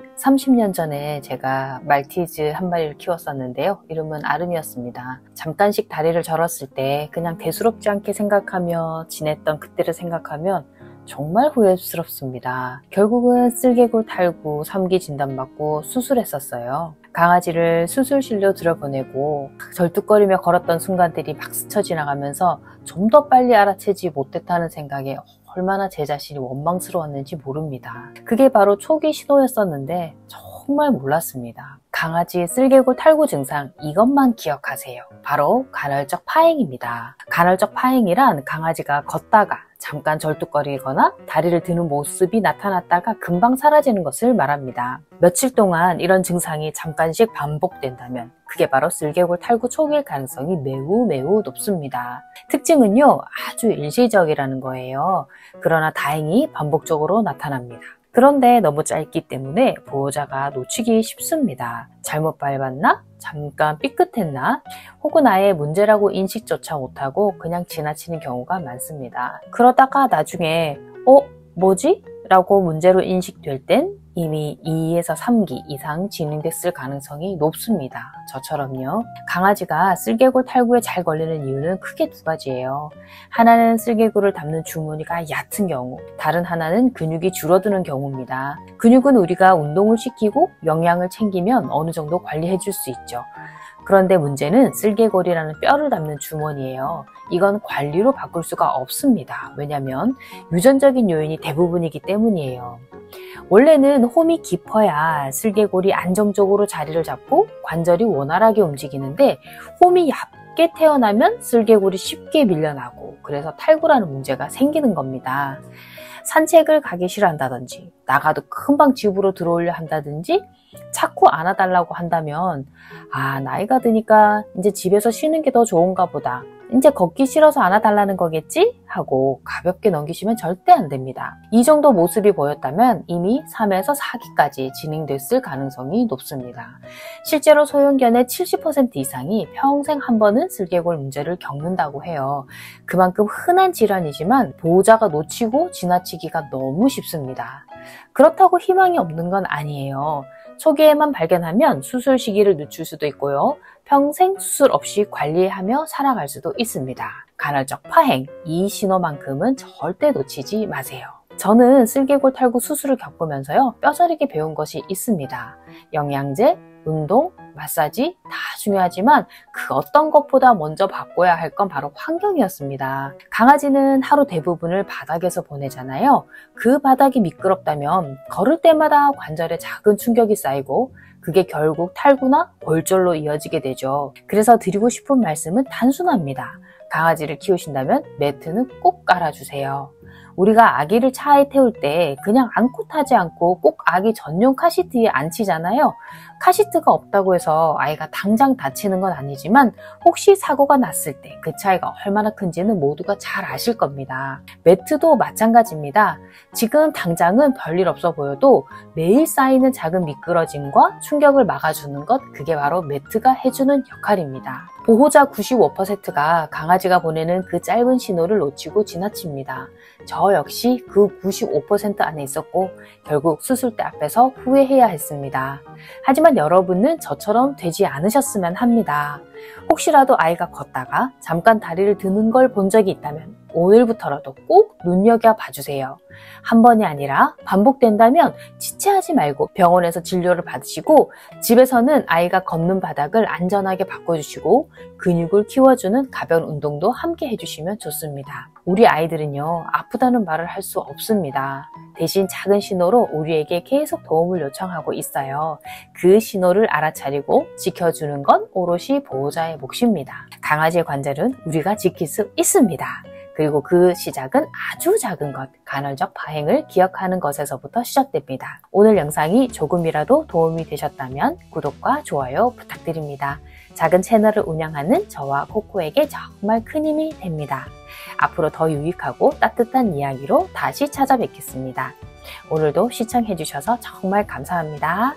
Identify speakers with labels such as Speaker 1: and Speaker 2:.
Speaker 1: 30년 전에 제가 말티즈 한 마리를 키웠었는데요. 이름은 아름이었습니다. 잠깐씩 다리를 절었을 때 그냥 대수롭지 않게 생각하며 지냈던 그때를 생각하면 정말 후회스럽습니다. 결국은 쓸개골 탈구 3기 진단받고 수술했었어요. 강아지를 수술실로 들여보내고 절뚝거리며 걸었던 순간들이 막 스쳐 지나가면서 좀 더 빨리 알아채지 못했다는 생각에 얼마나 제 자신이 원망스러웠는지 모릅니다. 그게 바로 초기 신호였었는데 정말 몰랐습니다. 강아지 쓸개골 탈구 증상, 이것만 기억하세요. 바로 간헐적 파행입니다. 간헐적 파행이란 강아지가 걷다가 잠깐 절뚝거리거나 다리를 드는 모습이 나타났다가 금방 사라지는 것을 말합니다. 며칠 동안 이런 증상이 잠깐씩 반복된다면 그게 바로 쓸개골 탈구 초기일 가능성이 매우 높습니다. 특징은요, 아주 일시적이라는 거예요. 그러나 다행히 반복적으로 나타납니다. 그런데 너무 짧기 때문에 보호자가 놓치기 쉽습니다. 잘못 밟았나? 잠깐 삐끗했나? 혹은 아예 문제라고 인식조차 못하고 그냥 지나치는 경우가 많습니다. 그러다가 나중에 뭐지? 라고 문제로 인식될 땐 이미 2에서 3기 이상 진행됐을 가능성이 높습니다. 저처럼요. 강아지가 쓸개골 탈구에 잘 걸리는 이유는 크게 두 가지예요. 하나는 쓸개골을 담는 주머니가 얕은 경우, 다른 하나는 근육이 줄어드는 경우입니다. 근육은 우리가 운동을 시키고 영양을 챙기면 어느 정도 관리해 줄 수 있죠. 그런데 문제는 쓸개골이라는 뼈를 담는 주머니예요. 이건 관리로 바꿀 수가 없습니다. 왜냐하면 유전적인 요인이 대부분이기 때문이에요. 원래는 홈이 깊어야 쓸개골이 안정적으로 자리를 잡고 관절이 원활하게 움직이는데 홈이 얇게 태어나면 쓸개골이 쉽게 밀려나고 그래서 탈구라는 문제가 생기는 겁니다. 산책을 가기 싫어한다든지 나가도 금방 집으로 들어오려 한다든지 자꾸 안아달라고 한다면 나이가 드니까 이제 집에서 쉬는 게 더 좋은가 보다. 이제 걷기 싫어서 안아달라는 거겠지? 하고 가볍게 넘기시면 절대 안 됩니다. 이 정도 모습이 보였다면 이미 3에서 4기까지 진행됐을 가능성이 높습니다. 실제로 소형견의 70% 이상이 평생 한 번은 쓸개골 문제를 겪는다고 해요. 그만큼 흔한 질환이지만 보호자가 놓치고 지나치기가 너무 쉽습니다. 그렇다고 희망이 없는 건 아니에요. 초기에만 발견하면 수술 시기를 늦출 수도 있고요. 평생 수술 없이 관리하며 살아갈 수도 있습니다. 간헐적 파행, 이 신호만큼은 절대 놓치지 마세요. 저는 쓸개골 탈구 수술을 겪으면서요, 뼈저리게 배운 것이 있습니다. 영양제, 운동, 마사지 다 중요하지만 그 어떤 것보다 먼저 바꿔야 할 건 바로 환경이었습니다. 강아지는 하루 대부분을 바닥에서 보내잖아요. 그 바닥이 미끄럽다면 걸을 때마다 관절에 작은 충격이 쌓이고 그게 결국 탈구나 골절로 이어지게 되죠. 그래서 드리고 싶은 말씀은 단순합니다. 강아지를 키우신다면 매트는 꼭 깔아주세요. 우리가 아기를 차에 태울 때 그냥 안고 타지 않고 꼭 아기 전용 카시트에 앉히잖아요. 카시트가 없다고 해서 아이가 당장 다치는 건 아니지만 혹시 사고가 났을 때 그 차이가 얼마나 큰지는 모두가 잘 아실 겁니다. 매트도 마찬가지입니다. 지금 당장은 별일 없어 보여도 매일 쌓이는 작은 미끄러짐과 충격을 막아주는 것, 그게 바로 매트가 해주는 역할입니다. 보호자 95%가 강아지가 보내는 그 짧은 신호를 놓치고 지나칩니다. 저 역시 그 95% 안에 있었고 결국 수술대 앞에서 후회해야 했습니다. 하지만 여러분은 저처럼 되지 않으셨으면 합니다. 혹시라도 아이가 걷다가 잠깐 다리를 드는 걸 본 적이 있다면 오늘부터라도 꼭 눈여겨봐 주세요. 한 번이 아니라 반복된다면 지체하지 말고 병원에서 진료를 받으시고 집에서는 아이가 걷는 바닥을 안전하게 바꿔주시고 근육을 키워주는 가벼운 운동도 함께 해주시면 좋습니다. 우리 아이들은요, 아프다는 말을 할 수 없습니다. 대신 작은 신호로 우리에게 계속 도움을 요청하고 있어요. 그 신호를 알아차리고 지켜주는 건 오롯이 보호자의 몫입니다. 강아지의 관절은 우리가 지킬 수 있습니다. 그리고 그 시작은 아주 작은 것, 간헐적 파행을 기억하는 것에서부터 시작됩니다. 오늘 영상이 조금이라도 도움이 되셨다면 구독과 좋아요 부탁드립니다. 작은 채널을 운영하는 저와 코코에게 정말 큰 힘이 됩니다. 앞으로 더 유익하고 따뜻한 이야기로 다시 찾아뵙겠습니다. 오늘도 시청해주셔서 정말 감사합니다.